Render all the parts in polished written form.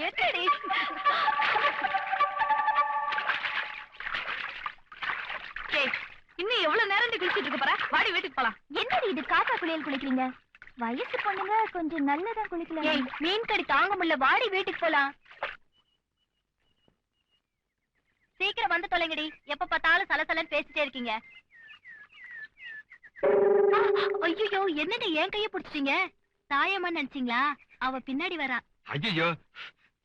என்னடி இன்னும் எவ்வளவு நேரம் குளிச்சிட்டு இருக்க போற? வாடி வீட்டுக்கு போலாம். என்னடி இது காக்கா குளியல் குளிக்கிறீங்க? வயசு பொண்ணுங்க கொஞ்சம் நல்லதா குளிக்கலாம். மீன் கடி தாங்க முடியல, வாடி வீட்டுக்கு போலாம். சீக்கிரம் வந்து தொலைங்கடி, எப்ப பார்த்தாலும் சலசலன்னு பேசிட்டே இருக்கீங்க. ஐயோ, என்னடி என் கைய பிடிச்சிட்டீங்க? தாயம்மா நினைச்சீங்களா? அவ பின்னாடி வரா. ஐயோ,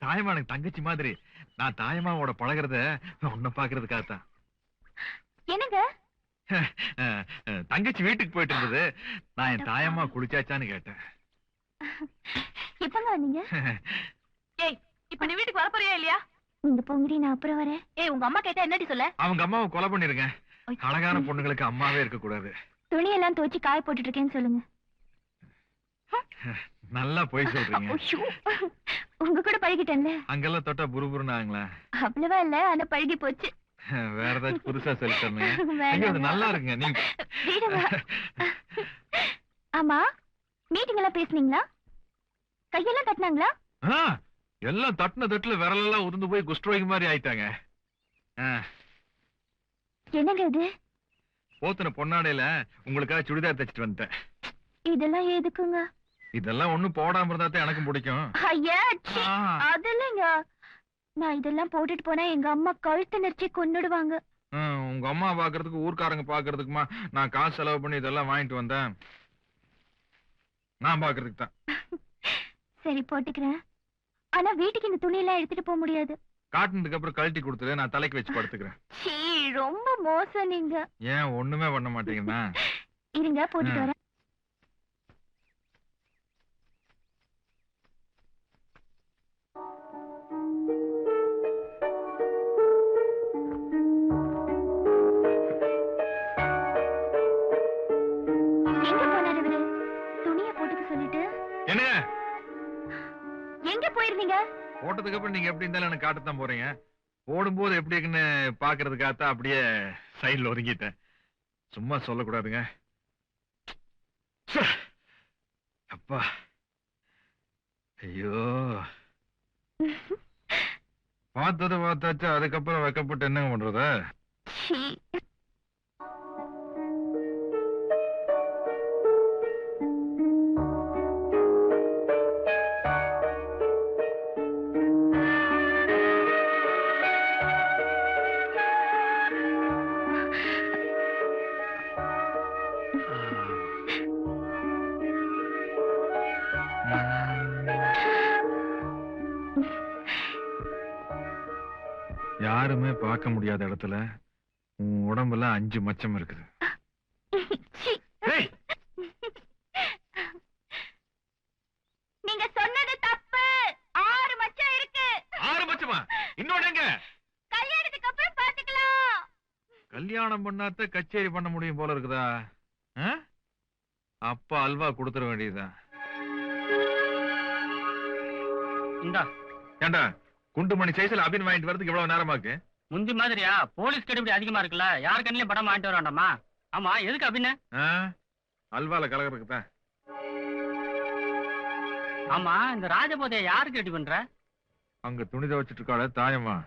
தாயம்மா எனக்கு தங்கச்சி மாதிரி. நான் தாயம்மாவோட பழகிறத உன்ன பாக்குறதுக்காகத்தான். என்னங்க? தங்கச்சி வீட்டுக்கு போயிட்டு இருந்தது, நான் என் தாயம்மா குளிச்சாச்சான்னு கேட்டேன். எப்பங்க வந்தீங்க? ஏய், இப்ப நீ வீட்டுக்கு வர போறியா இல்லையா? நீங்க போங்கடி, நான் அப்புறம் வரேன். ஏய், உங்க அம்மா கேட்டா என்னடி சொல்ல? அவங்க அம்மாவை கொலை பண்ணிருங்க. அழகான பொண்ணுங்களுக்கு அம்மாவே இருக்க கூடாது. துணியெல்லாம் துவைச்சு காய போட்டுட்டு இருக்கேன்னு சொல்லுங்க. நல்லா போய் சொல்றீங்க. உங்க கூட பழகிட்டேன்ல. அங்கெல்லாம் தொட்டா புருபுருன்னு ஆங்களா? அவ்வளவா இல்ல, ஆனா பழகி போச்சு. வேற ஏதாச்சும் புதுசா சொல்லிட்டேன். நல்லா இருக்குங்க நீங்க. ஆமா, மீட்டிங் எல்லாம் பேசுனீங்களா? கையெல்லாம் தட்டினாங்களா? எல்லாம் தட்டுன தட்டுல விரலெல்லாம் உதிர்ந்து போய் குஷ்டரோகி மாதிரி ஆயிட்டாங்க. என்னங்க இது? போத்துன பொன்னாடையில உங்களுக்காக சுடிதார் தைச்சிட்டு வந்துட்டேன். இதெல்லாம் எதுக்குங்க? இதெல்லாம் ஒண்ணும் போடாம இருந்தா எனக்கும் பிடிக்கும். ஐயா, அது இல்லைங்க. நான் இதெல்லாம் போட்டுட்டு போனா எங்க அம்மா கழுத்து நெரிச்சு கொன்னுடுவாங்க. உங்க அம்மா பாக்குறதுக்கு ஊர்க்காரங்க பாக்குறதுக்குமா நான் காசு செலவு பண்ணி இதெல்லாம் வாங்கிட்டு வந்தேன். நான் பாக்குறதுக்கு தான். சரி, போட்டுக்கிறேன். ஆனா வீட்டுக்கு இந்த துணி எல்லாம் எடுத்துட்டு போக முடியாது. காட்டினதுக்கு அப்புறம் கழட்டி கொடுத்துரு, நான் தலைக்கு வச்சு படுத்துக்கிறேன். சீ, ரொம்ப மோசம் நீங்க. ஏன் ஒண்ணுமே பண்ண மாட்டீங்கன்னா? இருங்க, போட்டுட்டு வரேன். எங்க போனாரு இவரு? துணியை போட்டுக்க சொல்லிட்டு என்ன எங்க போயிருந்தீங்க? போட்டதுக்கு அப்புறம் நீங்க எப்படி இருந்தாலும் எனக்கு காட்டத்தான் போறீங்க. ஓடும்போது எப்படி இருக்குன்னு பாக்குறதுக்காகத்தான் அப்படியே சைடுல ஒதுங்கிட்டேன். சும்மா சொல்லக்கூடாதுங்க. அப்பா, ஐயோ, பார்த்தது பார்த்தாச்சு, அதுக்கப்புறம் வைக்கப்பட்டு என்னங்க பண்றது? யாருமே பார்க்க முடியாத இடத்துல உன் உடம்புல 5 மச்சம் இருக்குது. நீங்க சொன்னது தப்பு. 6 மச்சம் இருக்கு. 6 மச்சமா? இன்னொன்னு எங்க? கல்யாணத்துக்கு அப்புறம் பாத்துக்கலாம். கல்யாணம் பண்ணாத கச்சேரி பண்ண முடியும் போல இருக்குதா? அப்பா அல்வா கொடுத்துட வேண்டியதுதான். ஏண்டா, குண்டுமணி சைஸ்ல அபின் வாங்கிட்டு வரதுக்கு இவ்வளவு நேரமாக்கு? முந்தி மாதிரியா போலீஸ் கடுபடி அதிகமா இருக்குல்ல, யாரு கண்ணிலையும் படம் வாங்கிட்டு வர வேண்டாமா? ஆமா, எதுக்கு அபின்? அல்வால கலகறதுக்கு தான். ஆமா, இந்த ராஜபோதைய யாருக்கு ரெடி பண்ற? அங்க துணி துவைச்சிட்டு இருக்காள தாயம்மா,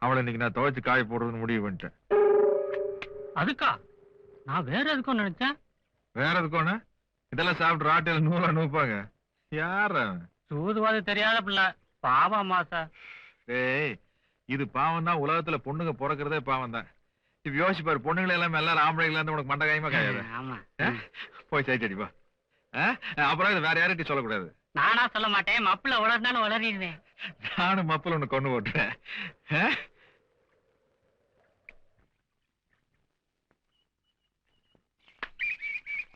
அவளை இன்னைக்கு நான் துவைச்சு காய போடுறதுன்னு முடிவு பண்ணிட்டேன். அதுக்கா? நான் வேற எதுக்கும் நினைச்சேன். வேற எதுக்கோன்னு? இதெல்லாம் சாப்பிட்டு ராட்டையில நூலா நூப்பாங்க. யார? சூதுவாது தெரியாத பிள்ளை, பாவம் மாசா. ஏய், இது பாவம் தான். உலகத்துல பொண்ணுங்க பிறக்கிறதே பாவம் தான். இப்ப யோசிச்சு பாரு, பொண்ணுங்களை எல்லாம் எல்லாரும் ஆம்பளைங்களா இருந்து உனக்கு மண்ட காயமா காயாது. ஆமா, போய் சைட் அடிப்பா. அப்புறம் இது வேற யார்கிட்ட சொல்லக்கூடாது. நானா சொல்ல மாட்டேன், மப்புல உளறினாலும் உளறிடுவேன். நானும் மப்புல ஒண்ணு கொண்டு போட்டுறேன்.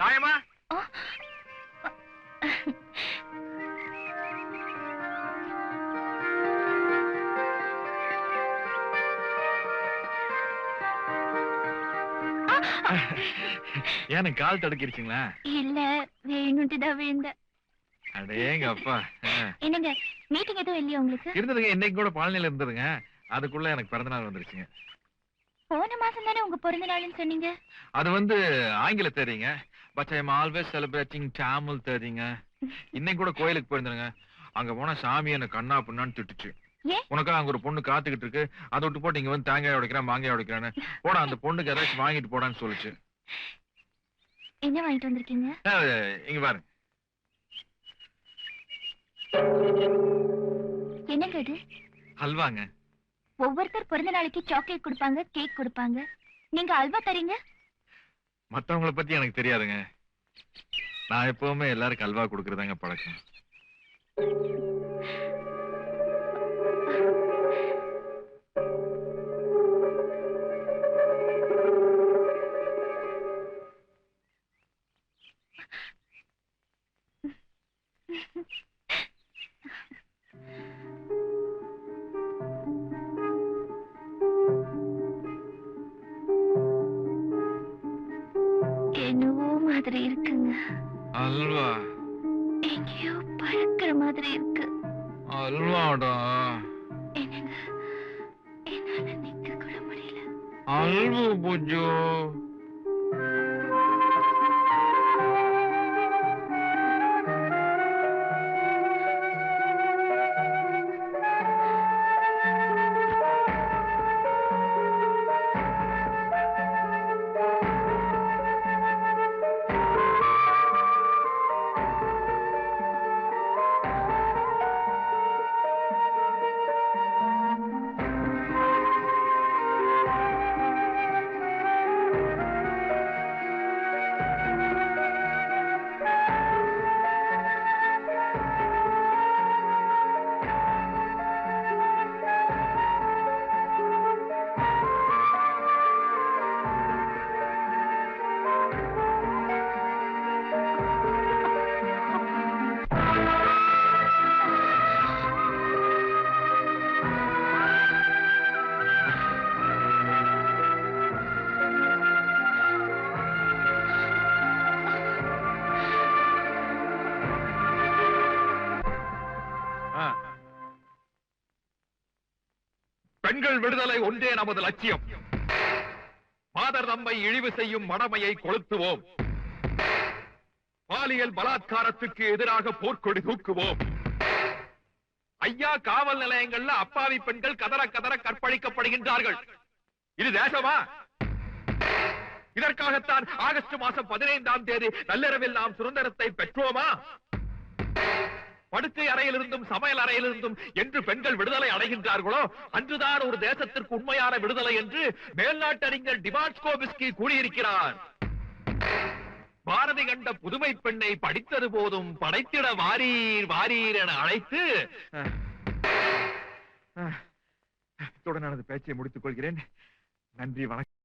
தாயமா, ஏன்னு கால் தடுக்கிருச்சுங்களா? இல்ல, வேணும்ட்டுதான் விழுந்த. அடேங்க அப்பா. என்னங்க, மீட்டிங் எதுவும் இல்லையா உங்களுக்கு? இருந்ததுங்க, இன்னைக்கு கூட பழனியில இருந்ததுங்க. அதுக்குள்ள எனக்கு பிறந்த நாள் வந்துருச்சுங்க. போன மாசம் தானே உங்க பிறந்த நாள்னு சொன்னீங்க. அது வந்து ஆங்கில தேதிங்க. But I am always celebrating Tamil தேதிங்க. இன்னைக்கு கூட கோயிலுக்கு போயிருந்தேங்க. அங்க போனா சாமி என்ன கண்ணா பின்னான்னு திட்டுச்சு. ஏன்? உனக்கா அங்க ஒரு பொண்ணு காத்துக்கிட்டு இருக்கு, அதை விட்டு போட்டு இங்க வந்து தேங்காய் உடைக்கிறேன் மாங்காய் உடைக்கிறான்னு போடா, அந்த பொண்ணுக்கு ஏதாச்சும் வாங்கிட்டு போடான்னு சொல்லுச்சு. என்ன வாங்கிட்டு வந்திருக்கீங்க? இங்க பாருங்க. என்னங்க இது? அல்வாங்க. ஒவ்வொருத்தர் பிறந்த நாளைக்கு சாக்லேட் கொடுப்பாங்க, கேக் கொடுப்பாங்க. நீங்க அல்வா தரீங்க? மத்தவங்கள பத்தி எனக்கு தெரியாதுங்க. நான் எப்பவுமே எல்லாருக்கும் அல்வா கொடுக்கறதாங்க பழக்கம். என்னவோ மாதிரி இருக்குங்க. அல்வா எங்கேயோ பறக்கிற மாதிரி இருக்கு. அல்வாடா. என்னங்க, என்னால நிக்க கூட முடியல. அல்வா பூஜோ. பெண்கள் விடுதலை ஒன்றே நமது லட்சியம். மாதர் நம்மை இழிவு செய்யும் மடமையை கொளுத்துவோம். பாலியல் பலாத்காரத்துக்கு எதிராக போர்க்கொடி தூக்குவோம். ஐயா, காவல் நிலையங்கள்ல அப்பாவி பெண்கள் கதற கதற கற்பழிக்கப்படுகின்றார்கள். இது தேசமா? இதற்காகத்தான் ஆகஸ்ட் மாதம் 15ஆம் தேதி நள்ளிரவில் நாம் சுதந்திரத்தை பெற்றோமா? படுக்கை அறையிலிருந்தும் சமையல் அறையிலிருந்தும் என்று பெண்கள் விடுதலை அடைகின்றார்களோ அன்றுதான் ஒரு தேசத்திற்கு உண்மையான விடுதலை என்று மேல்நாட்டறிஞர் டிமான்ஸ்கோவிஸ்கி கூறியிருக்கிறார். பாரதி கண்ட புதுமை பெண்ணை படித்தது போதும் படைத்திட வாரீர் வாரீர் என அழைத்து இத்துடன் எனது பேச்சை முடித்துக் கொள்கிறேன். நன்றி, வணக்கம்.